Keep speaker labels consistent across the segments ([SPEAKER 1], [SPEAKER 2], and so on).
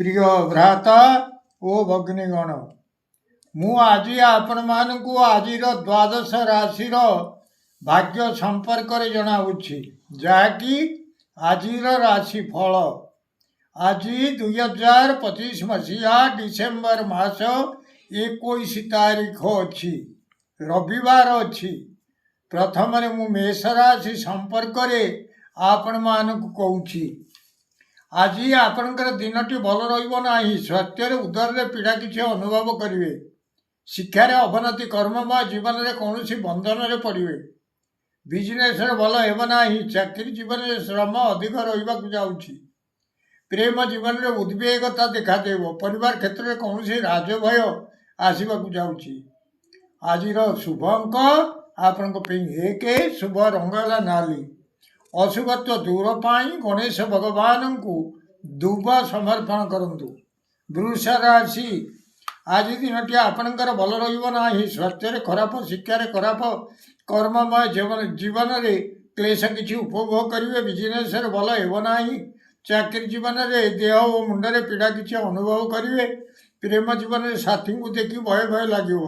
[SPEAKER 1] प्रिय भ्राता ओ भगिनीगण मु आज आपण मानकु आज द्वादश राशि भाग्य संपर्क जनाऊँगी जहाँकि आज राशि फल आज 2025 मसीहा डिसेम्बर मास 21 तारीख अच्छी रविवार अच्छी प्रथम मु मेष राशि संपर्क आपण मानक कहूँ आज आपणकर दिनटी भल रहा स्वास्थ्य उदर पीड़ा किसी अनुभव करेंगे शिक्षार अवनति कर्ममय जीवन में कौन बंधन में पड़े बिजनेस भल होना चाकरी जीवन में श्रम अधिक रहा जाऊँगी प्रेम जीवन में उद्वेगता देखादेव परिवार क्षेत्र में कौन राजभय आसवाक जाऊँगी आज शुभ अंक आपण एक शुभ रंगला नाली अशुभत्व दूर पाई गणेश भगवान को दुब समर्पण करंतु वृष राशि आज दिन आपणकर भल रहा स्वास्थ्य खराब शिक्षार खराब कर्ममय जीवन में क्लेश किसी उपभोग करेंगे बिजनेस भल होना चाकरी जीवन में देह और मुंडे पीड़ा किसी अनुभव करेंगे प्रेम जीवन में साथी को देखी भय भय लगे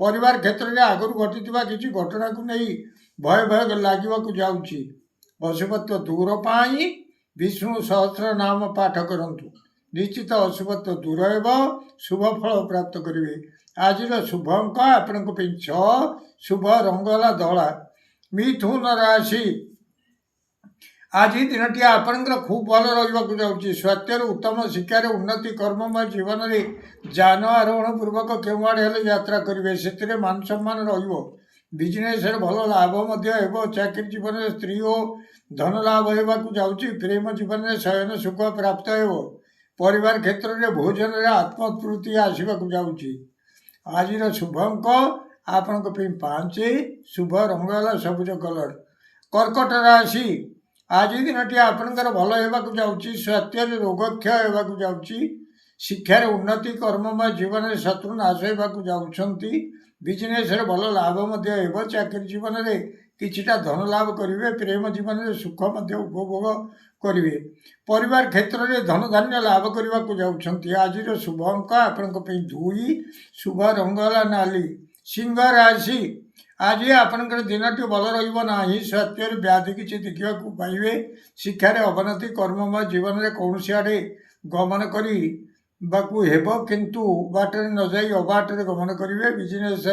[SPEAKER 1] परिवार क्षेत्र में आगु घटी किसी घटना को नहीं भय भय लगे जाऊँगी अशुभत्व दूर पाई विष्णु सहस्र नाम पाठ करंतु निश्चित अशुभत्व दूर एवं शुभ फल प्राप्त करेंगे आज शुभ अंक आपण 6 शुभ रंगला धला मिथुन राशि आज दिन आपणकर खूब भल रहा जाऊँगी स्वास्थ्य उत्तम शिक्षार उन्नति कर्ममय जीवन में जान आरोहण पूर्वक केउआड़े यात्रा करेंगे से मान सम्मान बिजनेस भल लाभ चाकरी जीवन में स्त्री और धन लाभ होगा जाऊँगी प्रेम जीवन में शयन सुख प्राप्त हो परिवार क्षेत्र में भोजन में आत्मतृप्ति आसवाक जाऊँगी आज शुभ अंक आपण 5 शुभ रंगला सबुज कलर कर्कट राशि आज दिन आपणकर भल होगा जाऊँगी स्वास्थ्य रोगक्षय होगा जाऊँगी शिक्षार उन्नति कर्ममय जीवन में शत्रु नाश होगा जाऊँगी बिजनेस भल लाभ चाकरी जीवन में किछिटा धन लाभ करेंगे प्रेम जीवन में सुख उपभोग करेंगे परिवार क्षेत्र में धन धान्य लाभ करने को जाऊँगी आज शुभ अंक आपण 2 शुभ रंगला नाली सिंह राशि आज आपणकर दिनटी भल रहा स्वास्थ्य व्याधि किसी देखा पाइबे शिक्षार अवनति कर्ममय जीवन में कौन आड़े गमन करी किंतु बाटर न जाई अबाटर गमन करेंगे बिजनेस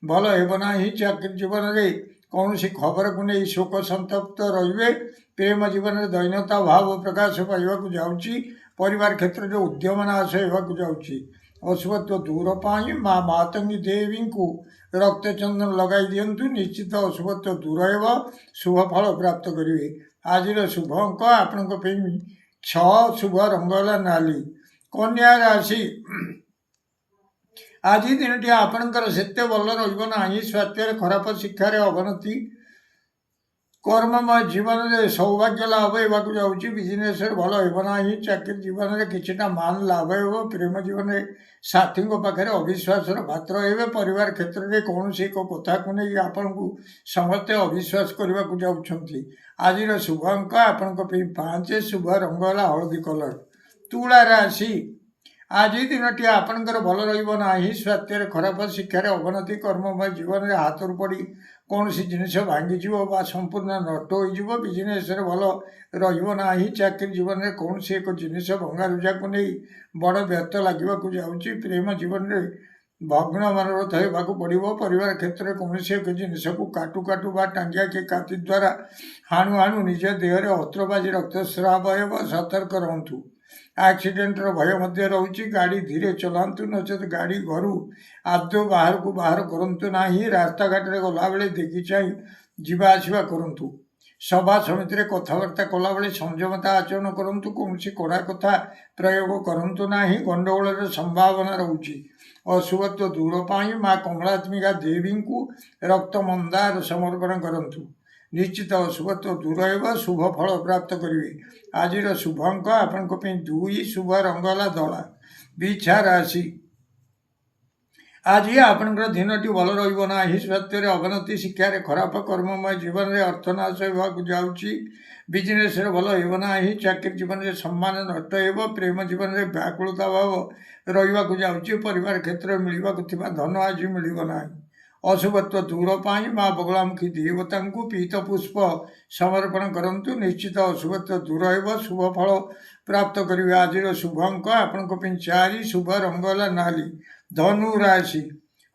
[SPEAKER 1] भल होना चाकरी जीवन में कौन खबर को नहीं शोक संतप्त रे प्रेम जीवन में दैन्यता भाव प्रकाश पाइबा जाऊँगी परिवार क्षेत्र में उद्यम नाश होगा जाऊँगी अशुभत्व दूर पाई माँ मातंगी देवी को रक्तचंदन लगाई दिंतु निश्चित अशुभत्व दूर हो शुभ फल प्राप्त करेंगे आज शुभ अंक आपण 6 शुभ रंगला नाली कन्या राशि आज दिन आपणकर से भल रहा स्वास्थ्य खराब शिक्षार अवनति कर्ममय जीवन में सौभाग्य लाभ होगा जाऊँगी बिजनेस भल होना चाकरी जीवन में किछिटा मान लाभ हो प्रेम जीवन में साथी पाखे अविश्वास पात्र हे परिवार क्षेत्र में कौन एक कथा को नहीं आपण को समस्ते अविश्वास करने को जाऊँगी आज शुभ अंक आपण 5 शुभ रंगला हलदी कलर तुला राशि आज दिन आपणकर भल रहा स्वास्थ्य खराब शिक्षार अवनति कर्ममय जीवन में हाथ पड़ी कौन सी जिनिस भांगीज संपूर्ण नष्ट हो बिजनेस भल रहा चाकरी जीवन में कौन सी एक जिनिस भंगारुजा को नहीं बड़ व्यर्थ लगे जाऊँगी प्रेम जीवन में भग्न मनोरथ होगा पड़ो परिवार क्षेत्र में कौन सी एक जिनिस को काटू काटू टांगिया के काटी द्वारा हाणु हाणु निज देहर अत्रबाजी रक्तस्राव हो सतर्क रहतु एक्सीडेंटर भय रोचे गाड़ी धीरे चलातु नचेत गाड़ी घर आदौ बाहर को बाहर करूँ ना रास्ता घाट में गला बेले देखी चाह जावासवा करूँ सभा समिति में कथबार्ता कला बेले संयमता आचरण करूँ कौन कड़ा कथा प्रयोग करूँ ना गंडगोल संभावना रोचे अशुभत्व दूर पाई माँ कमलात्मिका देवी को रक्त मंदार समर्पण करूँ निश्चित अशुभत्व दूर हो शुभ फल प्राप्त करेंगे आज शुभ अंक आपण 2 शुभ रंगला धला बिछा राशि आज आपणकर दिनटी भल रहा स्वास्थ्य अवनति शिक्षार खराब कर्ममय जीवन में अर्थनाश होगा जाऊँगी बिजनेस भल होना चाकरी जीवन में सम्मान नष्ट हो प्रेम जीवन में व्याकुलता भाव रहा जाऊँगी परिवार क्षेत्र में मिलवा धन आज मिलना अशुभत्व दूर पाई माँ बगलामुखी देवता पीत पुष्प समर्पण करंतु निश्चित अशुभत्व दूर हो शुभ फल प्राप्त करेंगे। आज शुभ अंक आपण 4 शुभ रंग नाली धनु राशि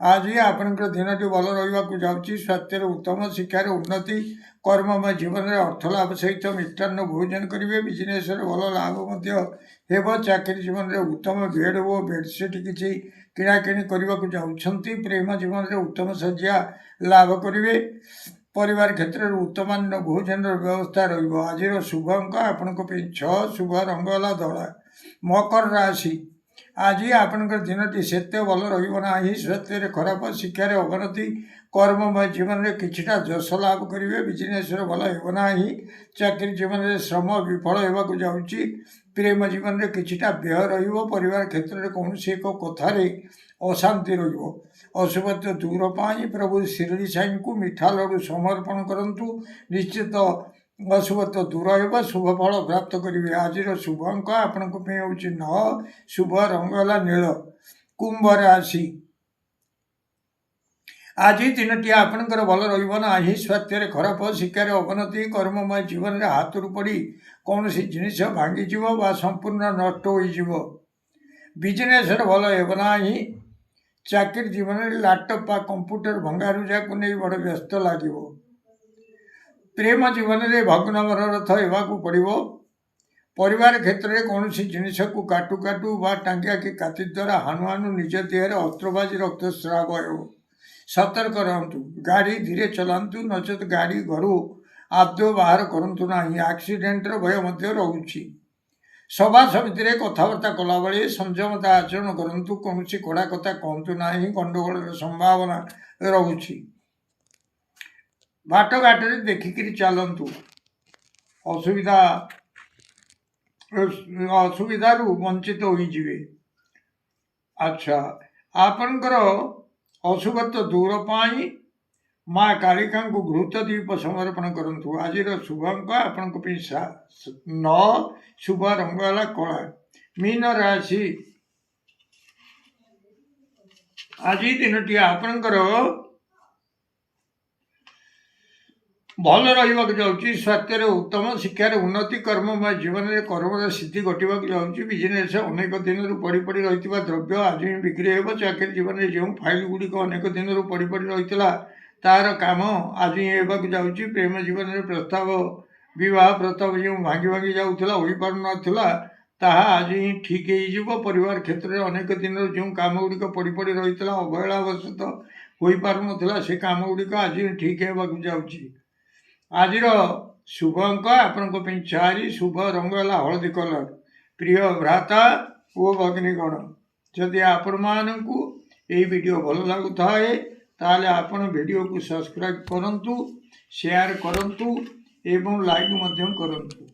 [SPEAKER 1] आज आपणकर दिनटी भल रहा जाऊँगी स्वास्थ्य उत्तम शिक्षार उन्नति कर्ममय जीवन में अर्थलाभ सहित मिष्टान्न भोजन करेंगे बिजनेस भल लाभ हो चाकरी जीवन में उत्तम बेड हो बेडसीट किसी किणाकिणी करने को जाऊँगी प्रेम जीवन में उत्तम शଯ୍ୟା लाभ करेंगे परिवार क्षेत्र में उत्तम भोजन व्यवस्था रहा। शुभ अंक आपण 6 शुभ रंग धला मकर राशि आज आपणकर दिनटी सेते भल रहा स्वास्थ्य खराब शिक्षार अवनति कर्ममय जीवन में किछिटा जश लाभ करेंगे बिजनेस भल होना चाकरी जीवन में श्रम विफल होगा जाऊँगी प्रेम जीवन में किछिटा व्यय परिवार क्षेत्र में कौन एक कथार अशांति अशुभत्व दूर पाई प्रभु शिरडी साई को मिठा लड्डू समर्पण करंतु निश्चित अशुभत्व दूर हो शुभ फल प्राप्त करेंगे। आज शुभ अंक आपण 9 शुभ रंग नील कुंभ राशि आज दिनटी आपणकर भल रहा स्वास्थ्य खराब शिक्षार अवनति कर्ममय जीवन में हाथरू पड़ी कौन सी जिनिस भांगीज संपूर्ण नष्ट हो बिजनेस भल होना चाकरी जीवन में लैपटॉप कंप्यूटर भंगारुजा को नहीं बड़ व्यस्त लगे प्रेम जीवन में भग्न मनोरथ होगा पड़ो परिवार क्षेत्र में कौन सी जिनिस को काटू काटू टांगिया कि काति द्वारा हानु हानु निज देह अस्त्रबाजी रक्तस्राव हो सतर्क रहतु गाड़ी धीरे चलांतु नचेत गाड़ी घर आदौ बाहर करूँ ना एक्सीडेंटर भय रोचे सभा समिति कथबार्ता कला बेले संयमता आचरण करूँ कौन कड़ा कथा कहतु ना गंडगोल संभावना रोचे बाटघाट देखिकी चलतु असुविधा वंचित होइजिवे। अच्छा आपणकर अशुभत्व दूर पाई माँ कालिका को घृतदीप समर्पण करंतु। आज शुभ अंक आपण 9 शुभ रंग कला मीन राशि आज दिनटी आपणकर भल रहा जाऊँगी स्वास्थ्य उत्तम शिक्षार उन्नति कर्ममय जीवन में कर्म सिद्धि घटवा जाऊँगी बिजनेस अनेक दिन पड़ी पड़ी रही द्रव्य आज ही बिक्री हो चाकरी जीवन में जो फाइल गुड़िक अनेक दिन पड़ी पड़ी रही तार काम आज ही होगा जाऊँगी प्रेम जीवन में प्रस्ताव विवाह प्रस्ताव जो भांगी भांगी जाऊला हो पार नाला ताहा आज ही ठीक हो परिवार क्षेत्र में अनेक दिन जो कम गुड़िक पड़ी पड़ी रही अवहेलावशत हो पार नाला से कम गुड़िक आज ही ठीक होगा जाऊँगी। आज शुभ अंक आपण 4 शुभ रंग हलदी कलर प्रिय भ्राता ओ भगिनीगण जदि आपण मानकु यही वीडियो भल लगुता है ताले आपण वीडियो को सब्सक्राइब करंतु शेयर करंतु एवं लाइक मध्यम करंतु।